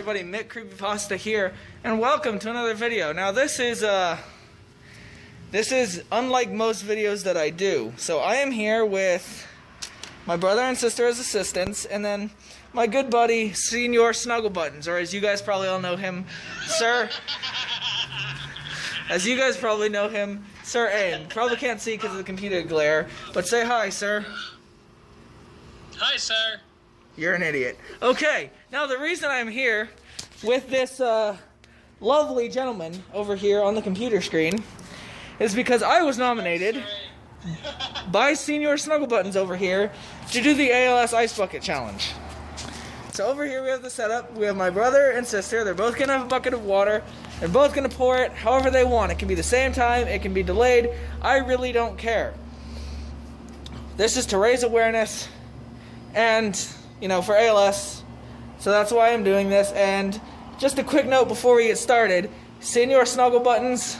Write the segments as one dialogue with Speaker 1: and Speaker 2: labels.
Speaker 1: everybody, Mick Creepypasta here, and welcome to another video. Now this is unlike most videos that I do. So I am here with my brother and sister as assistants, and then my good buddy, Senior Snugglebuttons, or as you guys probably all know him, Sir Sir Aim. Probably can't see because of the computer glare, but say hi, sir.
Speaker 2: Hi, sir.
Speaker 1: You're an idiot. Okay, now the reason I'm here with this lovely gentleman over here on the computer screen is because I was nominated by Senior Snugglebuttons over here to do the ALS Ice Bucket Challenge. So over here we have the setup. We have my brother and sister. They're both going to have a bucket of water. They're both going to pour it however they want. It can be the same time. It can be delayed. I really don't care. This is to raise awareness and, you know, for ALS. So that's why I'm doing this. And just a quick note before we get started. Senior Snugglebuttons,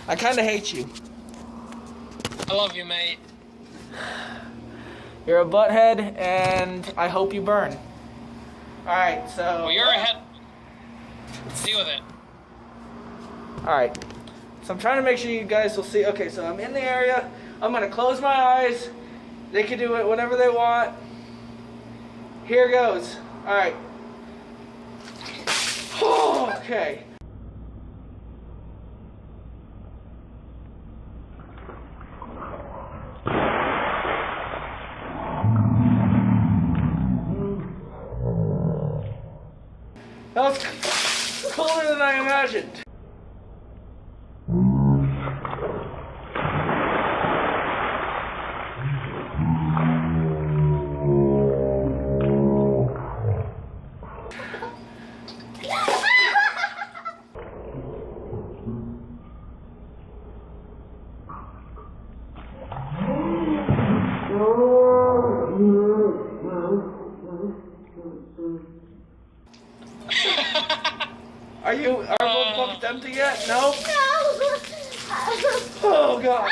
Speaker 1: I kind of hate you.
Speaker 2: I love you, mate.
Speaker 1: You're a butthead, and I hope you burn. Alright, so...
Speaker 2: Well, you're ahead. Let's deal with it.
Speaker 1: Alright. So I'm trying to make sure you guys will see. Okay, so I'm in the area. I'm going to close my eyes. They can do it whenever they want. Here goes. Alright. Okay. That was colder than I imagined. Are both buckets empty yet? No? No! Oh, God.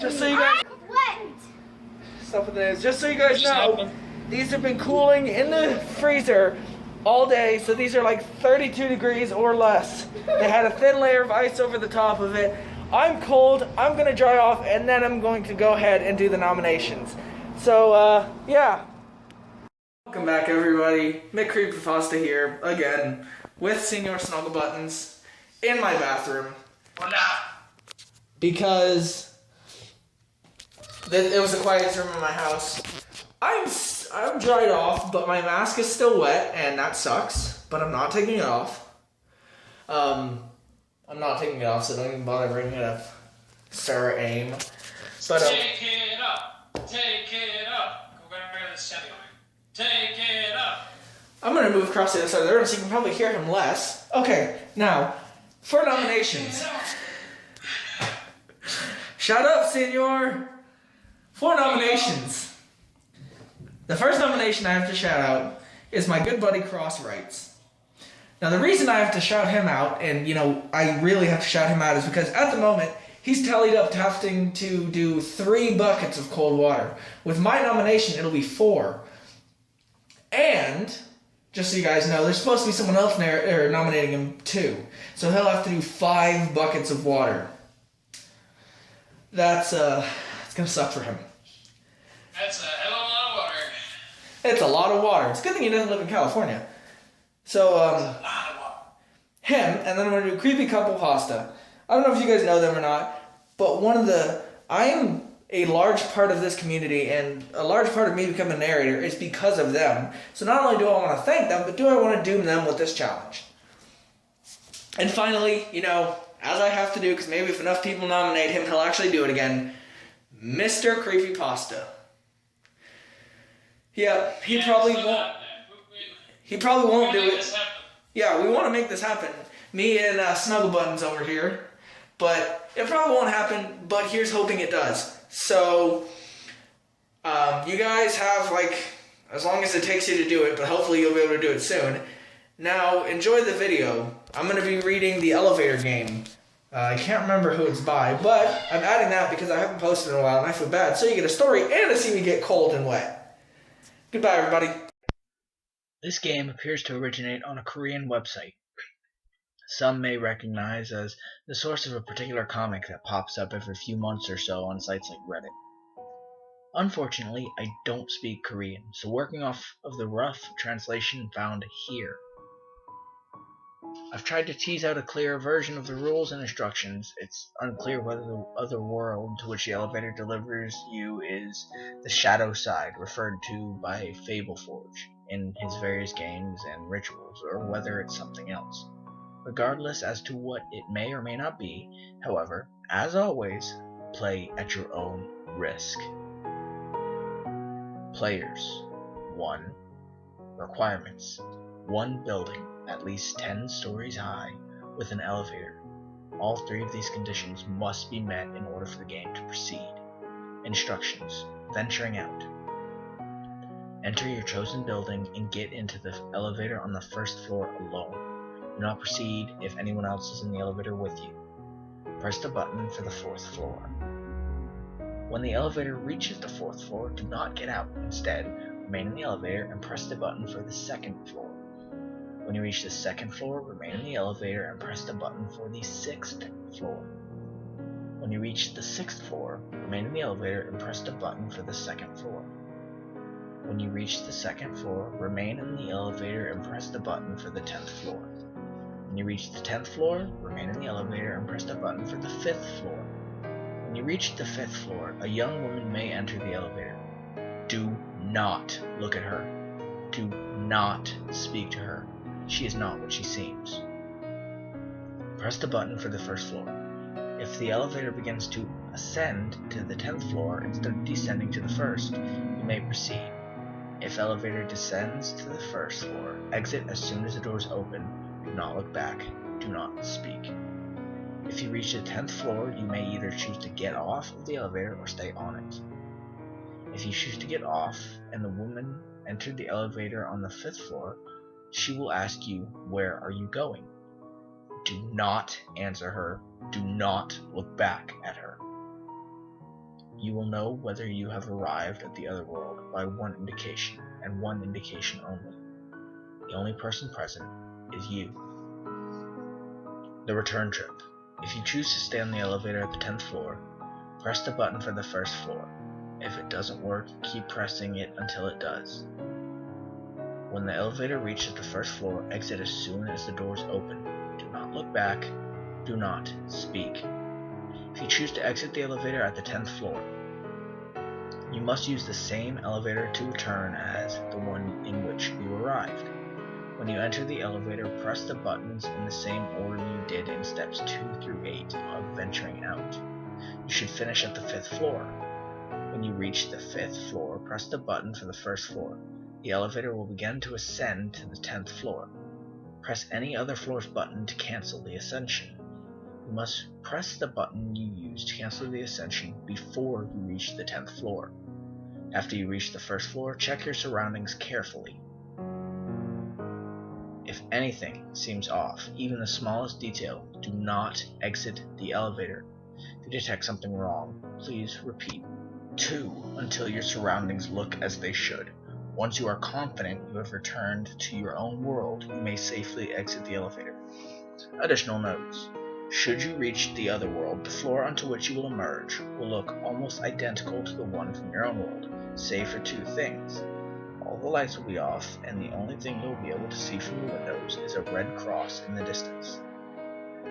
Speaker 1: Just so you guys stuff with this. Just so you guys know, these have been cooling in the freezer all day, so these are like 32 degrees or less. They had a thin layer of ice over the top of it. I'm cold, I'm gonna dry off, and then I'm going to go ahead and do the nominations. So yeah. Welcome back, everybody. Mick Creepypasta here again with Senior Snugglebuttons in my bathroom. Because it was the quietest room in my house. I'm dried off, but my mask is still wet, and that sucks. But I'm not taking it off. I'm not taking it off, so don't even bother bringing it up, Sir Aim. But
Speaker 2: take it up. Take it up. Go back to the Chevy line. Take it up.
Speaker 1: I'm gonna move across the other side of the room so you can probably hear him less. Okay, now for nominations. Shut up, Senor. 4 nominations. The first nomination I have to shout out is my good buddy Crossrights. Now the reason I have to shout him out, and you know, I really have to shout him out, is because at the moment, he's tallied up to having to do 3 buckets of cold water. With my nomination, it'll be 4. And, just so you guys know, there's supposed to be someone else nominating him too. So he'll have to do 5 buckets of water. That's, it's gonna suck for him.
Speaker 2: That's a hell of a lot of water.
Speaker 1: It's a lot of water. It's a good thing he doesn't live in California. So,
Speaker 2: That's a lot of water.
Speaker 1: him, and then I'm gonna do Creepy Couple Pasta. I don't know if you guys know them or not, but I am a large part of this community, and a large part of me becoming a narrator is because of them. So not only do I want to thank them, but do I want to doom them with this challenge. And finally, you know, as I have to do, because maybe if enough people nominate him, he'll actually do it again, Mr. Creepypasta. Yeah, he probably won't. He probably won't do it. Yeah, we want to make this happen. Me and Snugglebuttons over here. but it probably won't happen, but here's hoping it does. So, you guys have, like, as long as it takes you to do it, but hopefully you'll be able to do it soon. Now, enjoy the video. I'm going to be reading The Elevator Game. I can't remember who it's by, but I'm adding that because I haven't posted in a while and I feel bad. So you get a story and to see me get cold and wet. Goodbye, everybody.
Speaker 3: This game appears to originate on a Korean website. Some may recognize as the source of a particular comic that pops up every few months or so on sites like Reddit. Unfortunately, I don't speak Korean, so working off of the rough translation found here. I've tried to tease out a clearer version of the rules and instructions. It's unclear whether the other world to which the elevator delivers you is the shadow side referred to by Fableforge in his various games and rituals, or whether it's something else. Regardless as to what it may or may not be, however, as always, play at your own risk. Players. 1. Requirements. 1 building, at least 10 stories high, with an elevator. All 3 of these conditions must be met in order for the game to proceed. Instructions. Venturing out. Enter your chosen building and get into the elevator on the first floor alone. Do not proceed if anyone else is in the elevator with you. Press the button for the 4th floor. When the elevator reaches the 4th floor, do not get out. Instead, remain in the elevator and press the button for the 2nd floor. When you reach the 2nd floor, remain in the elevator and press the button for the 6th floor. When you reach the 6th floor, remain in the elevator and press the button for the 2nd floor. When you reach the 2nd floor, remain in the elevator and press the button for the 10th floor. When you reach the 10th floor, remain in the elevator and press the button for the 5th floor. When you reach the 5th floor, a young woman may enter the elevator. Do not look at her. Do not speak to her. She is not what she seems. Press the button for the 1st floor. If the elevator begins to ascend to the 10th floor instead of descending to the 1st, you may proceed. If elevator descends to the 1st floor, exit as soon as the doors open. Do not look back. Do not speak. If you reach the 10th floor, you may either choose to get off of the elevator or stay on it. If you choose to get off and the woman entered the elevator on the 5th floor, she will ask you, "Where are you going?" Do not answer her. Do not look back at her. You will know whether you have arrived at the other world by one indication, and one indication only. The only person present is you. The return trip. If you choose to stay on the elevator at the 10th floor, press the button for the 1st floor. If it doesn't work, keep pressing it until it does. When the elevator reaches the 1st floor, exit as soon as the doors open. Do not look back. Do not speak. If you choose to exit the elevator at the 10th floor, you must use the same elevator to return as the one in which you arrived. When you enter the elevator, press the buttons in the same order you did in steps 2 through 8 of venturing out. You should finish at the 5th floor. When you reach the 5th floor, press the button for the 1st floor. The elevator will begin to ascend to the 10th floor. Press any other floor's button to cancel the ascension. You must press the button you used to cancel the ascension before you reach the 10th floor. After you reach the 1st floor, check your surroundings carefully. If anything seems off, even the smallest detail, do not exit the elevator. If you detect something wrong, please repeat 2 until your surroundings look as they should. Once you are confident you have returned to your own world, you may safely exit the elevator. Additional notes. Should you reach the other world, the floor onto which you will emerge will look almost identical to the one from your own world, save for 2 things. All the lights will be off, and the only thing you'll be able to see from the windows is a red cross in the distance.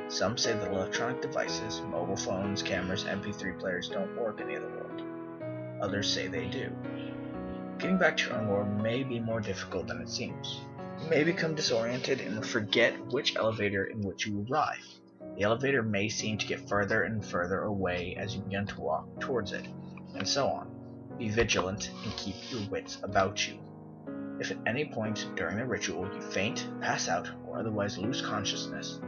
Speaker 3: Some say that electronic devices, mobile phones, cameras, MP3 players don't work in the other world. Others say they do. Getting back to your own world may be more difficult than it seems. You may become disoriented and will forget which elevator in which you arrive. The elevator may seem to get further and further away as you begin to walk towards it, and so on. Be vigilant and keep your wits about you. If at any point during the ritual you faint, pass out, or otherwise lose consciousness,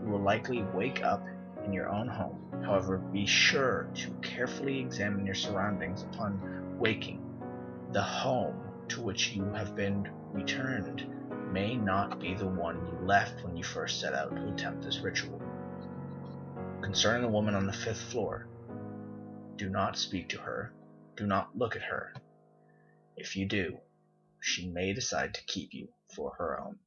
Speaker 3: you will likely wake up in your own home. However, be sure to carefully examine your surroundings upon waking. The home to which you have been returned may not be the one you left when you first set out to attempt this ritual. Concerning the woman on the 5th floor, do not speak to her, do not look at her. If you do, she may decide to keep you for her own.